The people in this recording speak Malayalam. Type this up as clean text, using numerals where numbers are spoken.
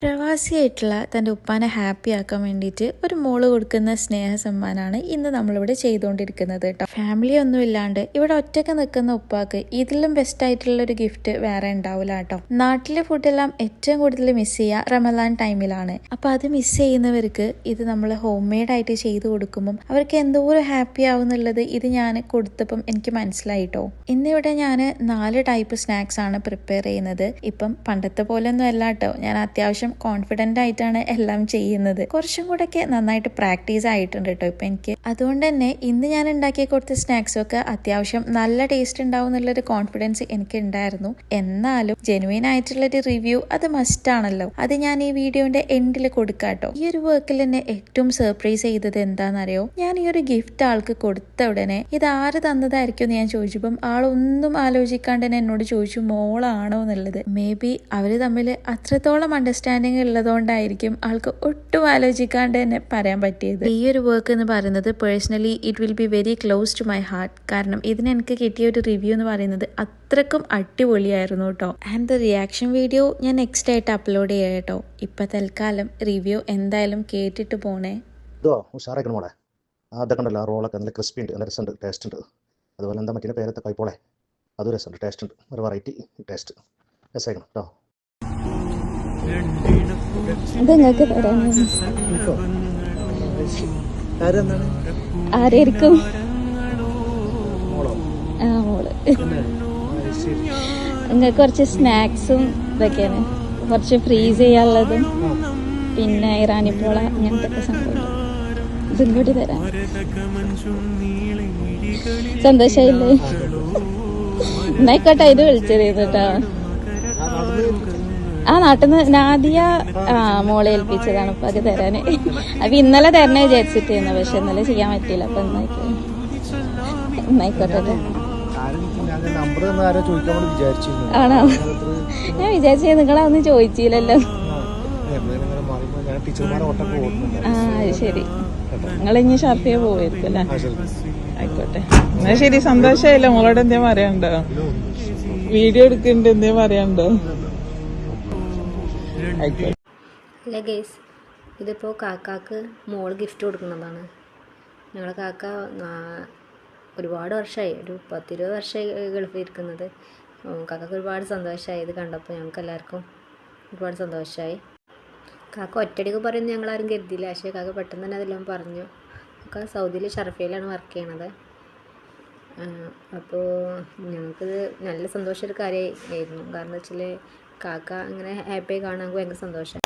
പ്രവാസിയായിട്ടുള്ള തൻ്റെ ഉപ്പാനെ ഹാപ്പി ആക്കാൻ വേണ്ടിയിട്ട് ഒരു മോള് കൊടുക്കുന്ന സ്നേഹ സമ്മാനമാണ് ഇന്ന് നമ്മളിവിടെ ചെയ്തുകൊണ്ടിരിക്കുന്നത് കേട്ടോ. ഫാമിലി ഒന്നും ഇല്ലാണ്ട് ഇവിടെ ഒറ്റയ്ക്ക് നിൽക്കുന്ന ഉപ്പാക്ക് ഇതിലും ബെസ്റ്റ് ആയിട്ടുള്ള ഒരു ഗിഫ്റ്റ് വേറെ ഉണ്ടാവില്ല കേട്ടോ. നാട്ടിലെ ഫുഡെല്ലാം ഏറ്റവും കൂടുതൽ മിസ് ചെയ്യുക റമദാൻ ടൈമിലാണ്. അപ്പോൾ അത് മിസ് ചെയ്യുന്നവർക്ക് ഇത് നമ്മൾ ഹോം മെയ്ഡ് ആയിട്ട് ചെയ്തു കൊടുക്കുമ്പം അവർക്ക് എന്തോരം ഹാപ്പി ആവും എന്നുള്ളത് ഇത് ഞാൻ കൊടുത്തപ്പം എനിക്ക് മനസ്സിലായിട്ടോ. ഇന്നിവിടെ ഞാൻ 4 ടൈപ്പ് സ്നാക്സ് ആണ് പ്രിപ്പയർ ചെയ്യുന്നത്. ഇപ്പം പണ്ടത്തെ പോലെ ഒന്നും അല്ല കേട്ടോ, ഞാൻ അത്യാവശ്യം കോൺഫിഡന്റ് ആയിട്ടാണ് എല്ലാം ചെയ്യുന്നത്. കുറച്ചും കൂടെ ഒക്കെ നന്നായിട്ട് പ്രാക്ടീസ് ആയിട്ടുണ്ട് കേട്ടോ ഇപ്പൊ എനിക്ക്. അതുകൊണ്ട് തന്നെ ഇന്ന് ഞാൻ ഉണ്ടാക്കി കൊടുത്ത സ്നാക്സും ഒക്കെ അത്യാവശ്യം നല്ല ടേസ്റ്റ് ഉണ്ടാവും എന്നുള്ളൊരു കോൺഫിഡൻസ് എനിക്ക് ഉണ്ടായിരുന്നു. എന്നാലും ജെനുവിൻ ആയിട്ടുള്ളൊരു റിവ്യൂ അത് മസ്റ്റ് ആണല്ലോ. അത് ഞാൻ ഈ വീഡിയോന്റെ എൻഡിൽ കൊടുക്കാട്ടോ. ഈ ഒരു വർക്കിൽ എന്നെ ഏറ്റവും സർപ്രൈസ് ചെയ്തത് എന്താണെന്നറിയോ? ഞാൻ ഈ ഒരു ഗിഫ്റ്റ് ആൾക്ക് കൊടുത്ത ഉടനെ ഇത് ആര് തന്നതായിരിക്കും എന്ന് ഞാൻ ചോദിച്ചപ്പം ആളൊന്നും ആലോചിക്കാണ്ട് തന്നെ എന്നോട് ചോദിച്ചു മോളാണോ എന്നുള്ളത്. മേ ബി അവര് തമ്മിൽ അത്രത്തോളം അണ്ടർസ്റ്റാൻഡിങ് ഉള്ളതുകൊണ്ടായിരിക്കും ആൾക്ക് ഒട്ടും ആലോചിക്കാണ്ട് തന്നെ പറയാൻ പറ്റിയത്. ഈ ഒരു വർക്ക് എന്ന് പറയുന്നത് personally it will be very close to my heart. കാരണം ഇതിന് എനിക്ക് കിട്ടിയ ഒരു റിവ്യൂ എന്ന് പറയുന്നത് അത്രക്കും അടിപൊളിയായിരുന്നു കേട്ടോ. ആൻഡ് ദ റിയാക്ഷൻ വീഡിയോ ഞാൻ നെക്സ്റ്റ് ആയിട്ട് അപ്ലോഡ് ചെയ്യാം കേട്ടോ. ഇപ്പൊ തൽക്കാലം റിവ്യൂ എന്തായാലും കേട്ടിട്ട് പോണേ. ഉഷാറാക്കണം മോളെ. അതൊക്കെ ഉണ്ടല്ലോ, റോളൊക്കെ നല്ല ക്രിസ്പി ഉണ്ട്, നല്ല രസമുണ്ട്, ടേസ്റ്റ് ഉണ്ട്. അതുപോലെ എന്താ മറ്റേ പേരത്തെ കൈപ്പോളെ അതും രസമുണ്ട്, ടേസ്റ്റ് ഉണ്ട്, ഒരു വെറൈറ്റി ടേസ്റ്റ് രസമാക്കണം കേട്ടോ. ആരായിരിക്കും? നിങ്ങൾക്ക് കുറച്ച് സ്നാക്സും ഇതൊക്കെയാണ്, കുറച്ച് ഫ്രീസ് ചെയ്യാനുള്ളതും പിന്നെ ഇറാനിപ്പോള അങ്ങനത്തെ ഒക്കെ സംഭവം ഇതും കൂടി തരാം. സന്തോഷായില്ലേ? എന്നായിക്കോട്ടെ, ഇത് വിളിച്ചത് കേട്ടോ. ആ നാട്ടിൽ നിന്ന് നാദിയ മോളെ ഏൽപ്പിച്ചതാണ് ഇപ്പൊ അത് തരാന്. അപ്പൊ ഇന്നലെ തരണേ വിചാരിച്ചിട്ടായിരുന്നു, പക്ഷെ ഇന്നലെ ചെയ്യാൻ പറ്റിയില്ല. അപ്പൊ എന്നായിക്കോട്ടെ. ആണോ? ഞാൻ വിചാരിച്ചേ നിങ്ങളൊന്നും ചോദിച്ചില്ലല്ലോ. ആ അത് ശരി, നിങ്ങളിനി ഷർട്ട് പോവായിരിക്കും അല്ലേ? ആയിക്കോട്ടെ, എന്നാ ശരി. സന്തോഷായില്ല? മോളോട് എന്തേ പറയാനുണ്ടോ? വീഡിയോ എടുക്കുന്നുണ്ട്, എന്തേ പറയാനുണ്ടോ? അല്ല ഗേസ്, ഇതിപ്പോൾ കാക്കാക്ക് മോൾ ഗിഫ്റ്റ് കൊടുക്കുന്നതാണ്. ഞങ്ങളുടെ കാക്ക ഒരുപാട് വർഷമായി, ഒരു 10-20 വർഷമായി ഗൾഫിൽ ഇരിക്കുന്നത്. കാക്കക്ക് ഒരുപാട് സന്തോഷമായി ഇത് കണ്ടപ്പോൾ. ഞങ്ങൾക്ക് എല്ലാവർക്കും ഒരുപാട് സന്തോഷമായി. കാക്ക ഒറ്റയടിക്ക് പറയുന്നത് ഞങ്ങളാരും കരുതിയില്ല, പക്ഷേ കാക്ക പെട്ടെന്ന് തന്നെ അതെല്ലാം പറഞ്ഞു. കാക്ക സൗദിയിൽ ഷർഫയിലാണ് വർക്ക് ചെയ്യണത്. അപ്പോൾ ഞങ്ങൾക്കിത് നല്ല സന്തോഷമൊരു കാര്യമായിരുന്നു. കാരണം വെച്ചാൽ കാക്ക അങ്ങനെ ഹാപ്പിയായി കാണാൻ ഭയങ്കര സന്തോഷം.